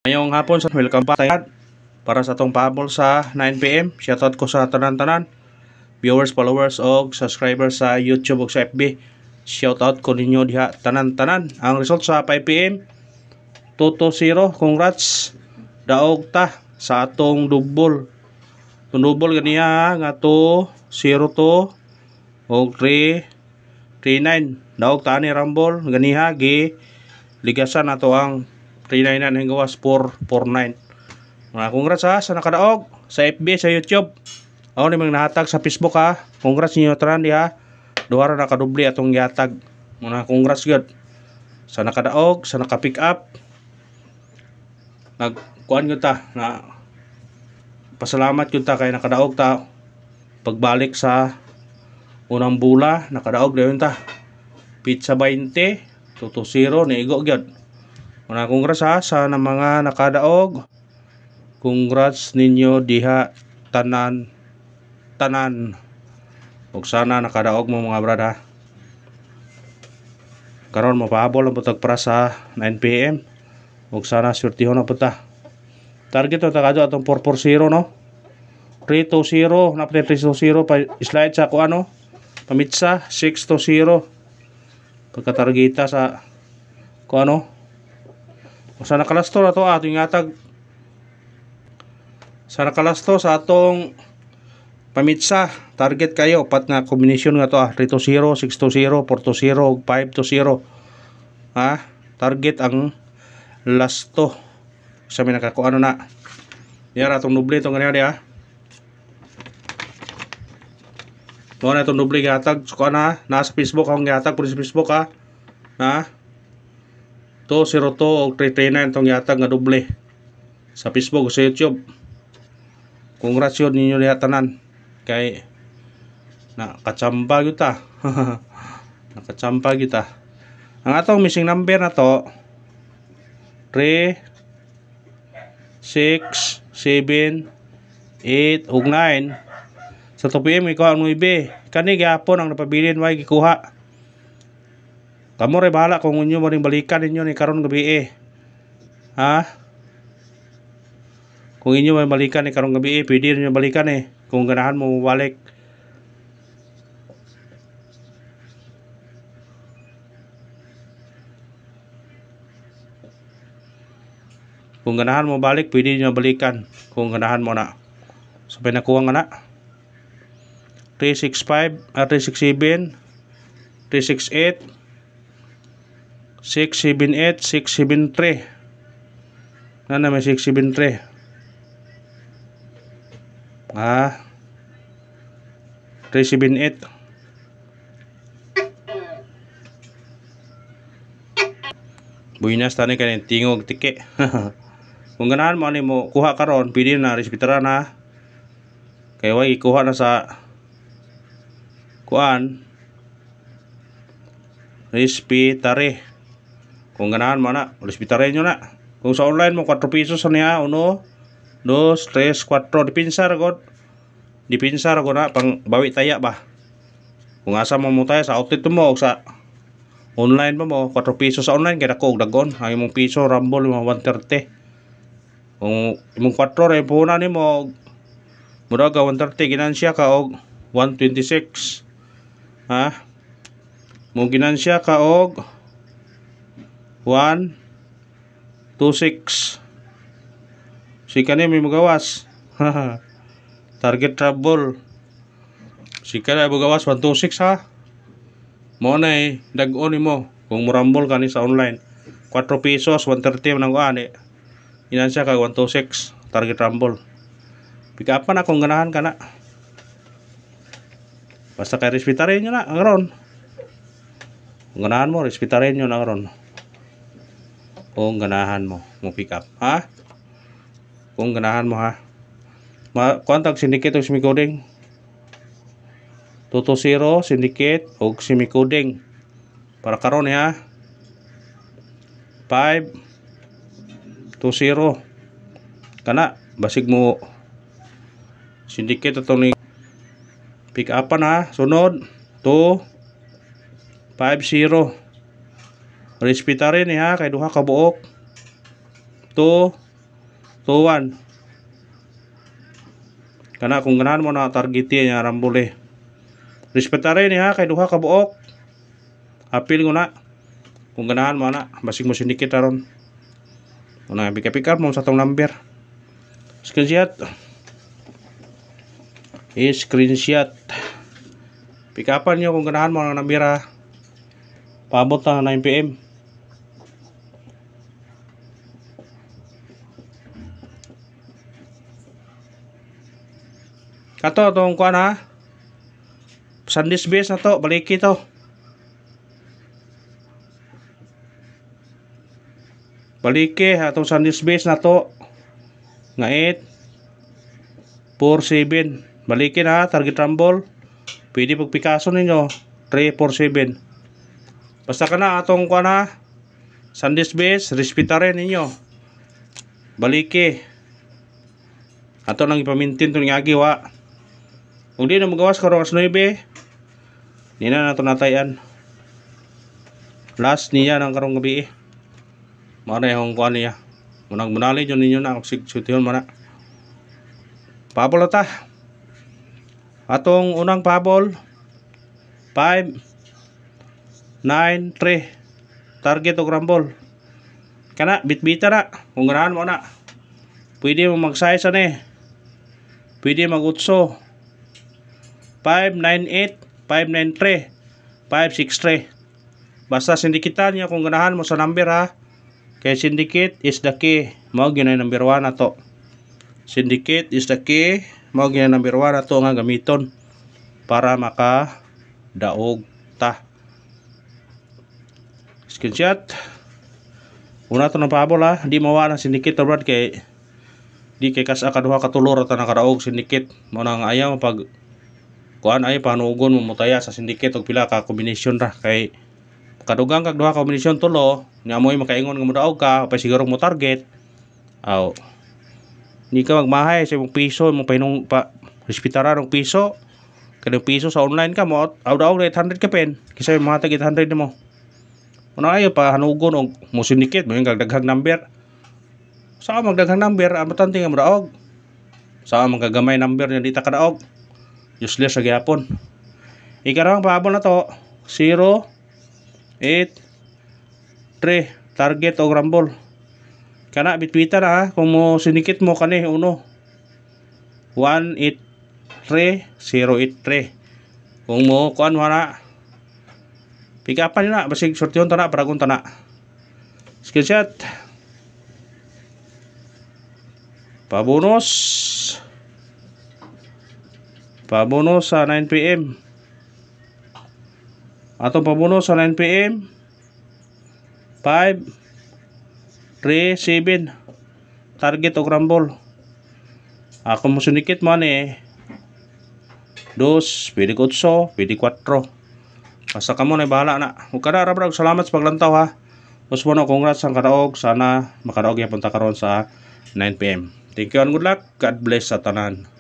Ngayong hapon, welcome pa tayo para sa itong pahabol sa 9 PM. Shoutout ko sa tanan-tanan, viewers, followers, o subscribers sa YouTube o sa FB. Shoutout ko ninyo diha tanan-tanan. Ang result sa 5 PM, 2-0. Congrats, daog ta sa atong double. Itong double ganiya nga 2-0 to o 3-9. Daog ta ni Rumble ganiha gi ligasan nato ang 399 hanggang gawas 449. Congrats sa nakadaog sa FB, sa YouTube. Ako namang nahatag sa Facebook ha. Congrats ninyo tanan diha. Duha ra nakadubli atong gihatag. Congrats gyud sa nakadaog, sa naka-pick up. Nagkuan gyud ta na pasalamat gyud ta kay nakadaog ta. Pagbalik sa unang bula, nakadaog dayon ta. Pizza 20, 2-0 niigo gyud. Congrats sa mga nakadaog. Congrats ninyo diha tanan. Ug sana nakadaog mo mga brad ha. Karon mapahabol ang putag para sa 9 PM. Ug sana swertihon na puta. Target to takadto atong 440 no. 3-0 na pati 3-0 pa slide sa kuano. Pamitsa 6-0. Pagkatargeta sa kuano. O sa nakalasto na to ating atag. Sa nakalasto sa atong pamitsa, target kayo pat nga kombinasyon nga to 3-0, 6-0, 4-0, 5-0. Ha? Target ang lasto. Sa may nakakuano na. Yan atong nuble itong ganyan ha. Doon na itong nuble gatag. So na, nasa Facebook akong gatag. Puro sa Facebook ha. Ha? 2-0 o 339 itong gatag nga doble. Sa Facebook o sa YouTube. Congrats yun ninyo lihat tanan. Kay nakachamba yun ta. Nakachamba yun ta. Ang atong missing number na to 3, 6, 7, 8 ug 9. Sa 2 PM ikaw ang 9. Kani gyapon ang napabilin way gikuha. Kamo ray bahala kung inyo mo ring balikan ninyo ni karon gabi ha. Kung inyo may balikan ni karong gabi pwede niyo balikan kung ganahan mo balik. Kung ganahan mo balik, pwede niyo balikan kung ganahan mo na. So pinakuha nga na 365, 367, 368, 678, 673. Na may 673. Ah, 378. Buinas tani kanin tingog tike. Kung ganahan mo ani mo kuha karon, pwede na respetara na. Kay way ikuha na sa kuan. Respetare. Kung ganahan mo na, respetare nyo na. Kung sa online mo 4 pesos niya, 1, 2, 3, 4. Dipinsar god. Dipinsar god na pang bawi taya ba. Kung asa mo taya sa outlet mo o sa online mo 4 pesos sa online kaya ko og dagon. Ang imong piso Rumble mo 130. Kung imong 4 ray puna nimo mura ka 130 ginansya ka og 126. Ha? Mo ginansya ka og 126. Si kani may magawas. Target trouble. Si kani magawas 126 ha. Mo na dag-on nimo kung murambol kani sa online. 4 pesos 130 nang ani. Inansya ka 126 target rumble. Pick up na kung ganahan ka na. Basta kay respetarin nyo na ang ron. Kung ganahan mo, respetarin nyo na ang ron. Kung ganahan mo pick up ha. Kung ganahan mo ha. Kontag syndicate o simicoding 2-0 syndicate o simicoding para karon ha. 5-0 kana basig mo syndicate ato ni pick up na sunod 2-5-0 respetarin ha kay duha ka buok 2 2-1. Kana kung ganahan mo na targeti niya rambole. Respetare ni ha kay duha ka buok. Apil ko na. Kung ganahan mo na basig mo sindikit aron. Una pika-pick up mo sa tong number. Screenshot. Screenshot. Pick upan nyo kung ganahan mo ng number ha. Paabot na 9 PM. Kato tong kuan ha. Sandis base na to, baliki to. Baliki atong sandis base na to. Nga 8 4-7. Baliki na target rumble. Pwede pag Picasso ninyo 3-4-7. Basta kana atong kuan ha. Sandis base, respetare ninyo. Baliki. Ato nang ipamintin to nga giwa. Kung di na magawas karong as 9, di na nato natayan. Last niya ng karong gabi. Mara yung kuan niya. Munang munali yun ninyo na. Sutiyon mo na. Pabol na ta. Atong unang pabol. 5, 9, 3. Target o rumble. Kana, bit-bita na. Kung ganahan mo na. Pwede mo mag-size na Pwede mag-utso. 598, 593, 563. Basta sindikitan niya kung ganahan mo sa number ha. Kaya syndicate is the key. Mao gyud na number 1 ato. Syndicate is the key. Mao gyud na number 1 ato nga gamiton para maka daog ta. Screenshot. Una to ng pabol ha. Di mawa ng syndicate brad kay di kay kasa kaduha katulor ta nakadaog syndicate. Mao nang ayaw pag kuan ay panugon mo mutaya sa syndicate og pila ka kombinasyon ra kay kadugang kag duha ka kombinasyon tulo nya moy makaingon nga modaog ka pa siguro mo target aw ni ka magmahay sa imong piso mo painong pa respetara ng piso kada piso sa online ka mo daog 800 ka pen kisa mga tag 800 mo una ayo pa hanugon og mo syndicate mo yung daghang number sa magdaghang number amatante nga modaog sa magagamay number nya di ta kadaog useless sa gyapon. Ikarang paabol na to 0 8 3 target o rumble. Kana bitbita na ha kung mo sinikit mo kani 1 1 8 3 0 8 3. Kung mo kuan mo na pick upan na basig sortyon ta na para kun ta na. Screenshot. Pabonos sa 9 PM. Atong pabonos sa 9 PM. 5 3 7. Target o rumble. Ako mo sunikit man 2, pwede 8, pwede 4. Basta kamo na bahala na. Ug kada ra salamat sa paglantaw ha. Mas mo na congrats ang kadaog sana makadaog yapon ta karon sa 9 PM. Thank you and good luck. God bless sa tanan.